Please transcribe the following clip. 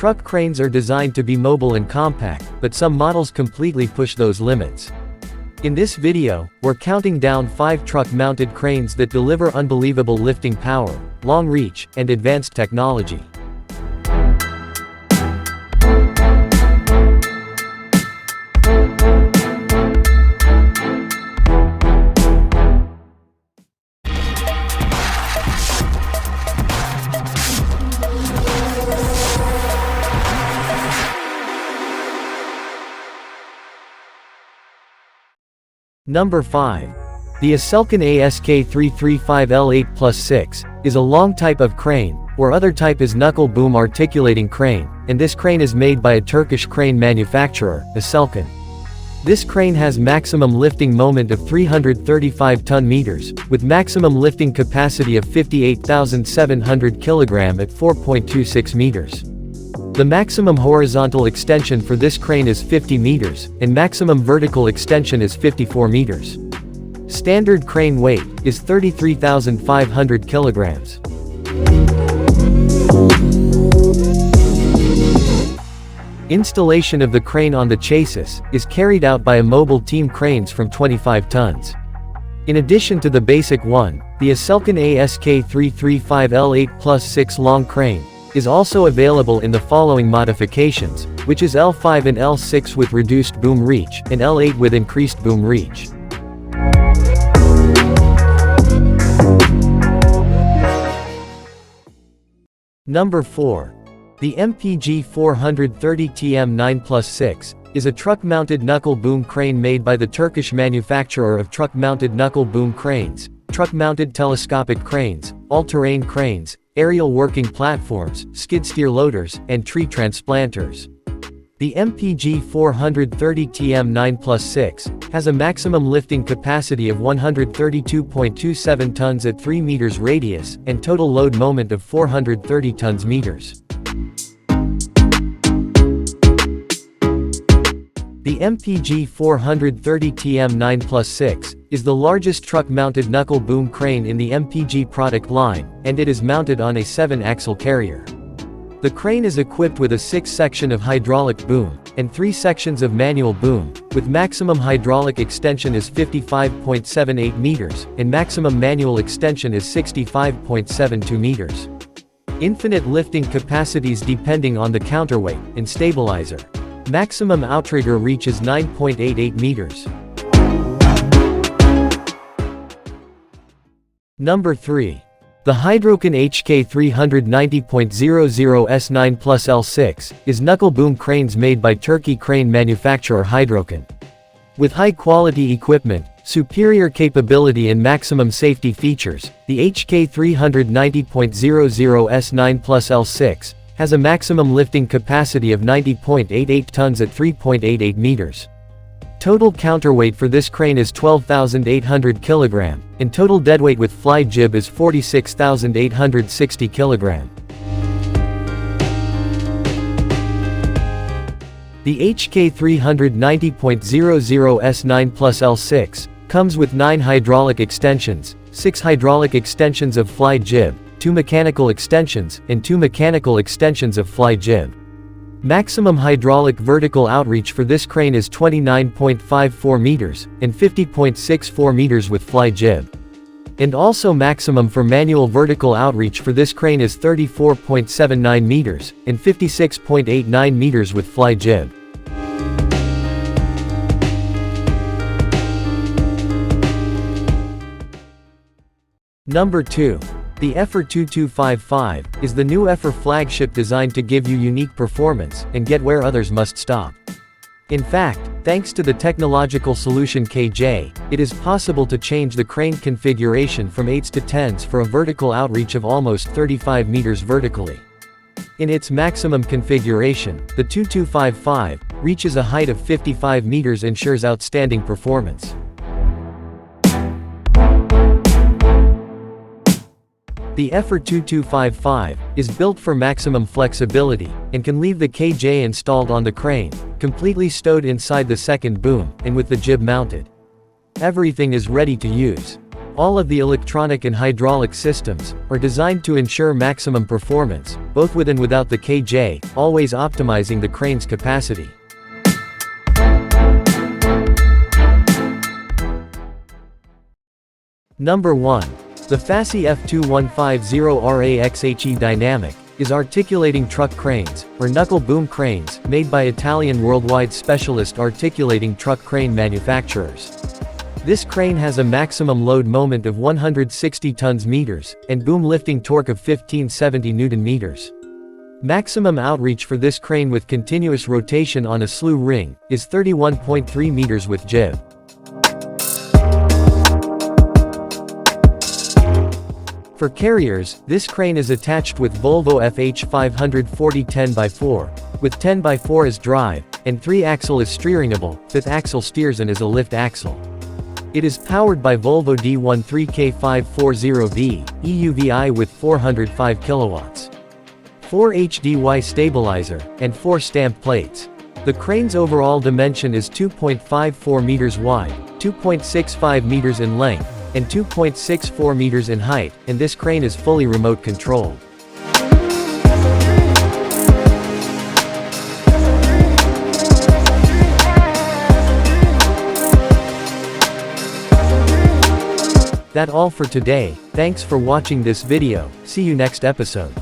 truck cranes are designed to be mobile and compact, but some models completely push those limits. In this video, we're counting down 5 truck-mounted cranes that deliver unbelievable lifting power, long reach, and advanced technology. Number 5. The Aselkon ASK335 L8 plus 6 is a long type of crane, or other type is knuckle boom articulating crane, and this crane is made by a Turkish crane manufacturer, Aselkon. This crane has maximum lifting moment of 335 ton-meters, with maximum lifting capacity of 58,700 kg at 4.26 meters. The maximum horizontal extension for this crane is 50 meters, and maximum vertical extension is 54 meters. Standard crane weight is 33,500 kilograms. Installation of the crane on the chassis is carried out by a mobile team cranes from 25 tons. In addition to the basic one, the Aselkon ASK335 L8 plus 6 long crane is also available in the following modifications, which is L5 and L6 with reduced boom reach, and L8 with increased boom reach. Number 4. The MPG 430TM9 plus 6 is a truck-mounted knuckle boom crane made by the Turkish manufacturer of truck-mounted knuckle boom cranes, truck-mounted telescopic cranes, all-terrain cranes, aerial working platforms, skid-steer loaders, and tree transplanters. The MPG 430TM9 plus 6 has a maximum lifting capacity of 132.27 tons at 3 meters radius, and total load moment of 430 tons-meters. The MPG 430TM9 plus 6 is the largest truck-mounted knuckle boom crane in the MPG product line, and it is mounted on a 7-axle carrier. The crane is equipped with a 6-section of hydraulic boom, and 3 sections of manual boom, with maximum hydraulic extension is 55.78 meters, and maximum manual extension is 65.72 meters. Infinite lifting capacities depending on the counterweight and stabilizer. Maximum outrigger reach is 9.88 meters. Number 3. The Hydroken HK 390.00 S9 plus L6 is knuckle boom cranes made by Turkey crane manufacturer Hydroken. With high-quality equipment, superior capability and maximum safety features, the HK 390.00 S9 plus L6 has a maximum lifting capacity of 90.88 tons at 3.88 meters. Total counterweight for this crane is 12,800 kg, and total deadweight with fly jib is 46,860 kg. The HK 390.00 S9 plus L6 comes with 9 hydraulic extensions, 6 hydraulic extensions of fly jib, 2 mechanical extensions, and 2 mechanical extensions of fly jib. Maximum hydraulic vertical outreach for this crane is 29.54 meters, and 50.64 meters with fly jib. And also maximum for manual vertical outreach for this crane is 34.79 meters, and 56.89 meters with fly jib. Number 2. The Effer 2255 is the new Effer flagship designed to give you unique performance and get where others must stop. In fact, thanks to the technological solution KJ, it is possible to change the crane configuration from 8s to 10s for a vertical outreach of almost 35 meters vertically. In its maximum configuration, the 2255 reaches a height of 55 meters, ensures outstanding performance. The Effer 2255 is built for maximum flexibility, and can leave the KJ installed on the crane, completely stowed inside the second boom, and with the jib mounted. Everything is ready to use. All of the electronic and hydraulic systems are designed to ensure maximum performance, both with and without the KJ, always optimizing the crane's capacity. Number 1. The Fassi F2150 RAXhe Dynamic is articulating truck cranes, or knuckle boom cranes, made by Italian worldwide specialist articulating truck crane manufacturers. This crane has a maximum load moment of 160 tons-meters, and boom lifting torque of 1570 Newton-meters. Maximum outreach for this crane with continuous rotation on a slew ring is 31.3 meters with jib. For carriers, this crane is attached with Volvo FH540 10x4, with 10x4 as drive, and 3-axle is steeringable, 5th axle steers and is a lift axle. It is powered by Volvo D13K540V, EUVI with 405 kilowatts. 4 HDY stabilizer, and 4 stamp plates. The crane's overall dimension is 2.54 meters wide, 2.65 meters in length, and 2.64 meters in height, and this crane is fully remote controlled. That's all for today. Thanks for watching this video. See you next episode.